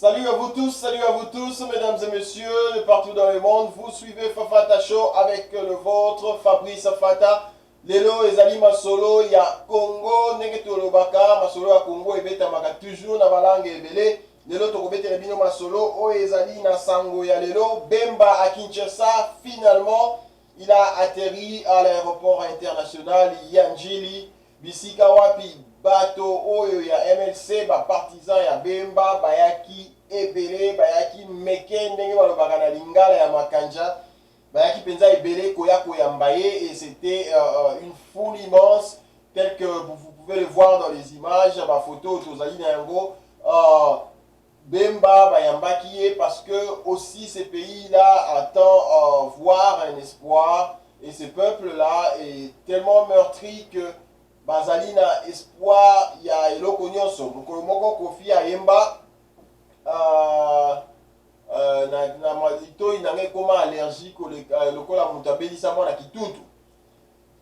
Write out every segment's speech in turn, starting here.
salut à vous tous, mesdames et messieurs, de partout dans le monde. Vous suivez Fafata Show avec le vôtre, Fabrice Fata. Lelo ezali masolo ya Congo, ndenge tolobaka masolo ya Congo ebetamaka toujours na balangue ebele. Lelo tokobetela bino masolo oyo ezali na sango ya lelo. Bemba à Kinshasa, finalement, il a atterri à l'aéroport international Yanjili. Bisika wapi bato oyo ya MLC ba partisan ya Bemba bayaki ebele bayaki meke ndenge balobaka na lingala ya makanja bayaki penza ebele koya koyambaye et c'était une foule immense tel que vous pouvez le voir dans les images ba photo tozali na yango Bemba bayambaki parce que aussi ces pays-là attendent voir un espoir et ce peuple-là est tellement meurtri que bazali na espoir ya eloko nyonso mokolo moko Kofi ayemba na malito inange koma allergique lokola moto abelisa mwana kitutu.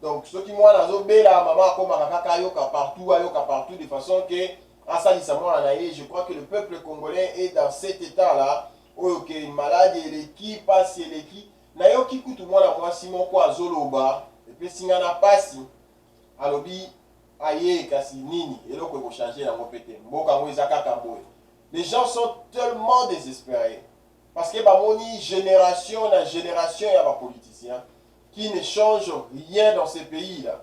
Donc soki mwana azobela mama akomaka kaka ayoka partout de façon que asalisa mwana na ye. Je crois que le peuple congolais est dans cet état là oyo ke malade eleki pasi eleki nayoki kutu mwana mwasi moko azoloba epesi nga na pasi alobi aye kasi nini eloko ekochange yango pete mboka yango eza kaka boye. Les gens sont tellement désespérés parce que bamoni génération na génération ya bapoliticiens qui ne changent rien dans ces pays là.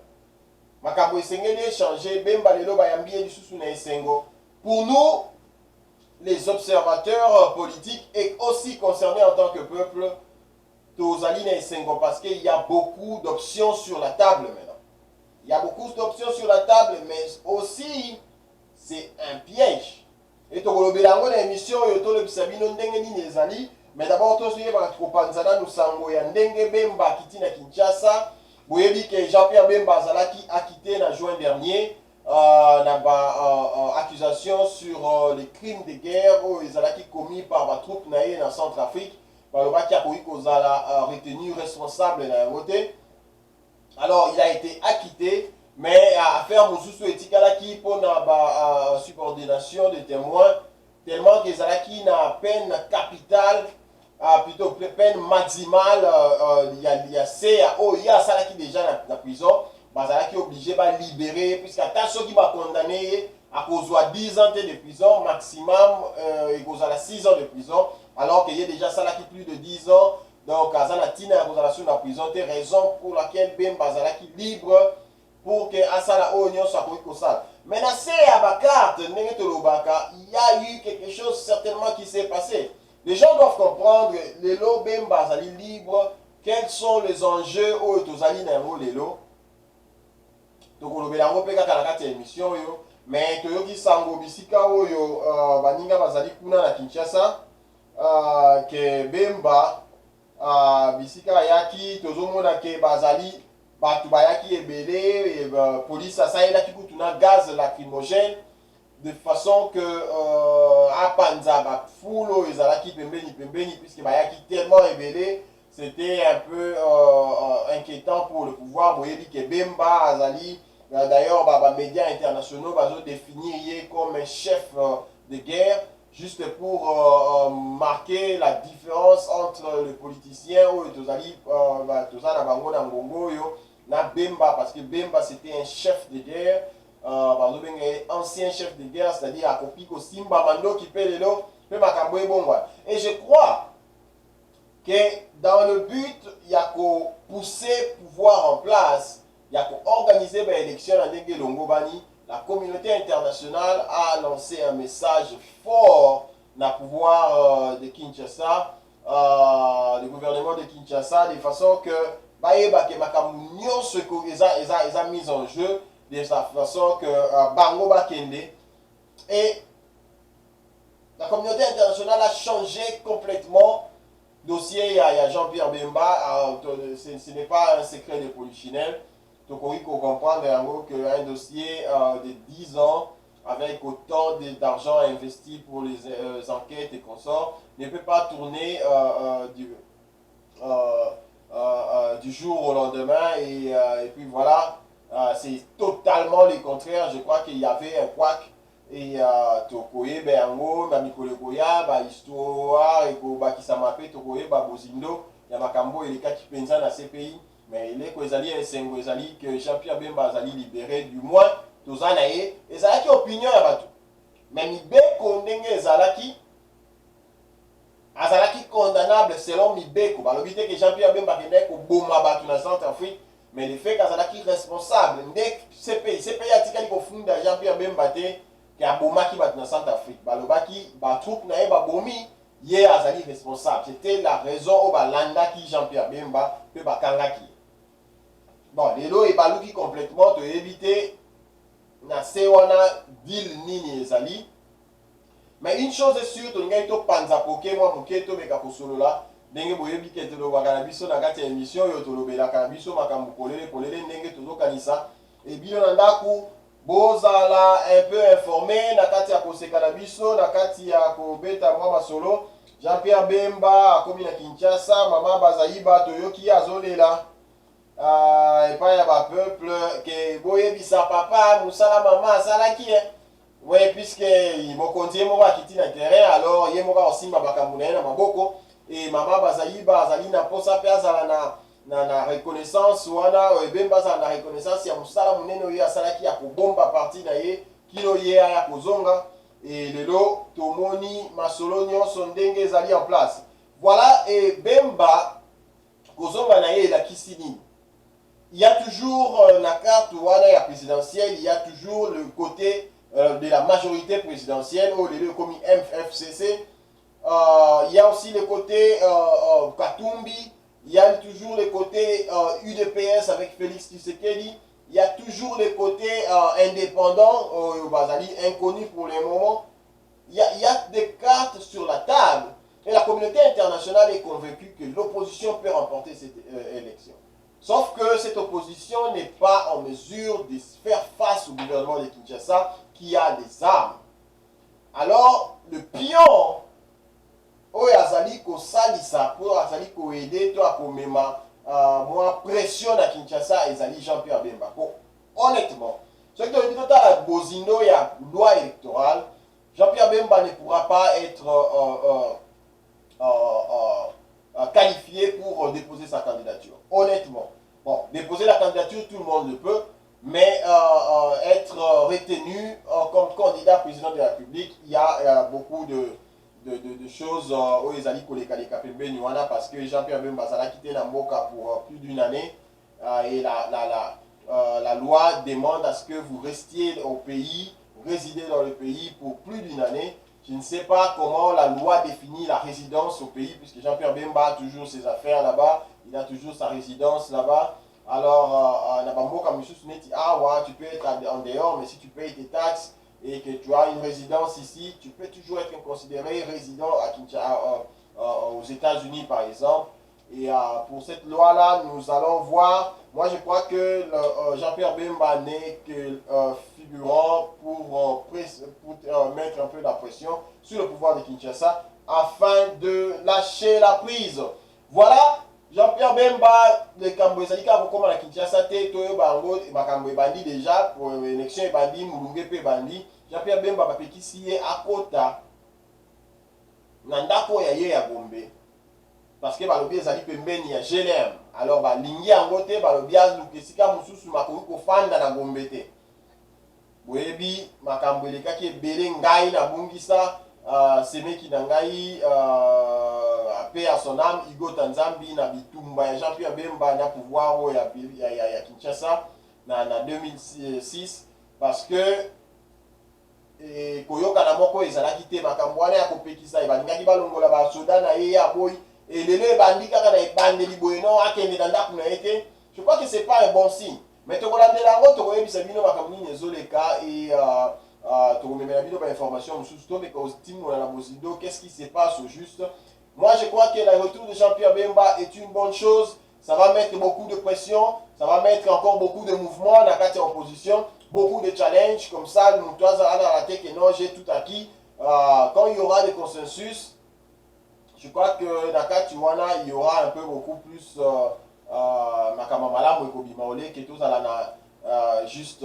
Makambo esengeli échanger Bemba lelo bayambi lisusu na esengo. Pour nous les observateurs politiques et aussi concernés en tant que peuple tozali na esengo parce qu'il y a beaucoup d'options sur la table maintenant. Il y a beaucoup d'options sur la table, mais aussi, c'est un piège. Et tu as une émission, mais d'abord, tu as nous sango ya ndenge Bemba kiti na Kinshasa. Vous avez dit que Jean-Pierre Bemba Zalaki a quitté en juin dernier. Accusation sur les crimes de guerre Zalaki commis par la troupe naïe en Centrafrique. Par le qui a retenu responsable dans la côté. Alors, il a été acquitté, mais affaire Moussoussou et Tikalaki pour la subordination de témoins, tellement que Zalaki n'a peine capitale, plutôt peine maximale, il y a Salaki déjà dans la prison, Zalaki est obligé de libérer, puisqu'à ceux qui va condamner à cause de 10 ans de prison, maximum, et cause à 6 ans de prison, alors qu'il y a déjà Salaki plus de 10 ans. Donc, Azana Tina Rosation de la prison, c'est raison pour laquelle Bemba Zalaki libre pour que Asala Oignon soit pour Kosal. Maintenant, c'est à Bakart, il y a eu quelque chose certainement qui s'est passé. Les gens doivent comprendre, les lots Bemba Zali libre, quels sont les enjeux où Tozali Nango les lots. Donc, on a une émission, mais Toyoki Sango Bisika Oyo, Baninga Bazali Kuna na Kinshasa, que Bemba. Bisika yaki tozomona ke bazali batu bayaki ebele police asaelaki kutuna gaz lacrymogène de façon que apanza ba fulo ezalaki pembeni puisque bayaki tellement ebele, c'était un peu inquiétant pour le pouvoir. Boyebi ke Bemba azali d'ailleurs ba médias internationaux bazo définir comme un chef de guerre juste pour marquer la différence entre les politiciens ou na Bemba, parce que Bemba c'était un chef de guerre, ancien chef de guerre, c'est-à-dire à Kopiko Simba Mando qui paie l'eau, et je crois que dans le but, il y a qu'à pousser le pouvoir en place, il y a qu'à organiser l'élection dans Ndenge Longobani. La communauté internationale a lancé un message fort dans le pouvoir de Kinshasa, le gouvernement de Kinshasa, de façon que ils ont mis en jeu, de façon que Bango Bakende. Et la communauté internationale a changé complètement le dossier à Jean-Pierre Bemba. Ce n'est pas un secret de polichinelle. Donc, il faut comprendre qu'un dossier de 10 ans, avec autant d'argent investi pour les enquêtes et consorts, ne peut pas tourner du jour au lendemain. Et puis voilà, c'est totalement le contraire. Je crois qu'il y avait un couac et tokoyeba yango na mikolo ekoya bahistoire ekobakisama mpe tokoyeba bozindo ya makambo elekaki mpenza na CPI. Mais eleko ezali esengo ezali que Jean-Pierre Bemba azali libéré, du moins toza na ye ezalaki opinion ya bato. Mais mibeko ndenge ezalaki azalaki condamnable selon mibeko. Balobi te que Jean-Pierre Bemba akendaki koboma bato na Centrafrique, mais le fait qu'azalaki responsable nde CPI atikali kofunda Jean-Pierre Bemba te ke abomaki bato na Centrafrique. Balobaki batroupe na ye babomi ye azali responsable. C'était la raison oyo balandaki Jean-Pierre Bemba mpe bakangaki. Bon, lelo ebaluki complètement toyebi te na se wana deal nini ezali. Mais une chose est sûre, tolingai to panza poke mwa moke tobeka kosolola ndenge boyebi ke tolobaka na biso na kati ya émission oyo tolobelaka na biso makambo polele ndenge tozokanisa ebino na ndaku bozala un peu informé na kati ya koseka na biso na kati ya kobeta mwa masolo. Jean-Pierre Bemba akomi na Kinshasa, mama Bazayiba toyoki azolela epai ya bapeuple ke boyebisa papa mosala mama asalaki ouais, puisque mokonzi ye moko akiti na terrain, alors ye moko akosimba makambo na ye na maboko et mama Bazayiba azali na posa mpe azala na reconnaissance wana Bemba azala na reconnaissance ya mosala monene oyo asalaki ya kobomba parti na ye kilo ye ya kozonga. Et lelo tomoni masolo nyonso ndenge ezali en place. Voilà, et Bemba kozonga na ye elakisi nini? Il y a toujours la carte wana ya présidentielle, il y a toujours le côté de la majorité présidentielle, au lieu comme MFCC. Il y a aussi le côté Katumbi, il y a toujours le côté UDPS avec Félix Tshisekedi, il y a toujours le côté indépendant, Bazali, inconnu pour le moment. Il y a des cartes sur la table et la communauté internationale est convaincue que l'opposition peut remporter cette élection. Sauf que cette opposition n'est pas en mesure de faire face au gouvernement de Kinshasa qui a des armes. Alors, le pion, oyo azali kosalisa pour azali koaider to akomema moi pression na Kinshasa ezali Jean-Pierre Bemba. Bon, honnêtement, ce que je dis tout à la bozindo ya loi électorale, Jean-Pierre Bemba ne pourra pas être qualifié pour déposer sa candidature. Honnêtement. Bon, déposer la candidature, tout le monde le peut, mais être retenu comme candidat président de la République, il y a beaucoup de choses où ils allaient coller parce que Jean-Pierre Bemba a quitté la Mboka pour plus d'une année et la loi demande à ce que vous restiez au pays, résidez dans le pays pour plus d'une année. Je ne sais pas comment la loi définit la résidence au pays, puisque Jean-Pierre Bemba a toujours ses affaires là-bas, il a toujours sa résidence là-bas. Alors, tu peux être en dehors, mais si tu payes tes taxes et que tu as une résidence ici, tu peux toujours être considéré résident aux États-Unis, par exemple. Et pour cette loi-là, nous allons voir. Moi, je crois que Jean-Pierre Bemba n'est que figurant pour mettre un peu la pression sur le pouvoir de Kinshasa afin de lâcher la prise. Voilà, Jean-Pierre Bemba, le Kambo Ezalika, comme à Kinshasa, Toyo Bango, Makambo Bandi déjà, pour l'élection Bandi, Moulungue Pe Bandi. Jean-Pierre Bemba, Papekisi, Akota, Nandako Yaye ya Gombe. Parce que balobi ezali pembeni ya GLM. Alors balingi yango te balobi azukisika mususu makoki kofanda na Gombe te. Boyebi makambo elekaki ebele ngai na bungisa semeki na ngai paix à son âme Igo Tanzambi na bitumba ya Jean-Pierre Bemba na pouvoir ya Kinshasa na 2006 parce que koyoka na moko ezalaki te makambo wana ya kopekisa ebalingaki balongola basoda na ye ya boyi. Et les bandits quand on est bandé liboyeno à qui dans la été, je crois que c'est pas un bon signe. Mais tu regardes la route, tu vois bien sabino makamini nezoleka et tu remets la vidéo par information sous toi mais quand team on a la bosido, qu'est-ce qui se passe au juste? Moi je crois que le retour de Jean-Pierre Bemba est une bonne chose. Ça va mettre beaucoup de pression, ça va mettre encore beaucoup de mouvements dans la carte opposition, beaucoup de challenges comme ça. Nous toi à la tête que non j'ai tout acquis. Quand il y aura des consensus. Je crois que Dakar Tiwana, il y aura un peu beaucoup plus Makamamala Mokobi Maole, qui est tous à juste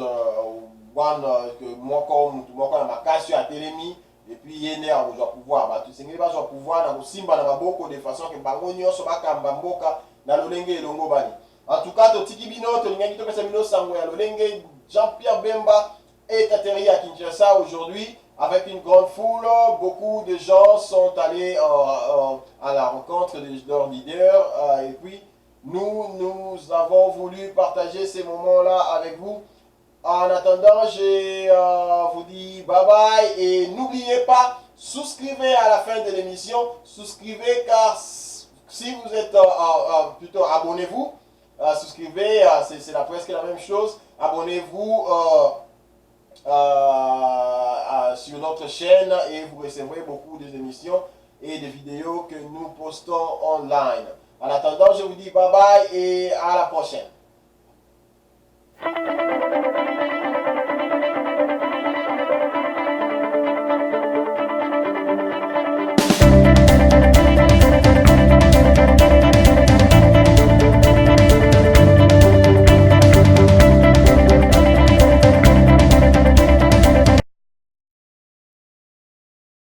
one que moi comme ma casse à télémi et puis yene à pouvoir ba tout sengeli ba pouvoir na kosimba na maboko de façon que bango nyonso bakamba mboka na lolenge elongo bani. En tout cas totiki bino tolingi to pesa bino sango ya lolenge. Jean-Pierre Bemba est atterri à Kinshasa aujourd'hui avec une grande foule. Beaucoup de gens sont allés à la rencontre de leur leader et puis nous avons voulu partager ces moments-là avec vous. En attendant, je vous dis bye bye et n'oubliez pas, souscrivez à la fin de l'émission. Souscrivez car si vous êtes plutôt abonnez-vous. Souscrivez, c'est presque la même chose. Abonnez-vous sur notre chaîne et vous recevrez beaucoup d'émissions et de vidéos que nous postons online. En attendant, je vous dis bye bye et à la prochaine.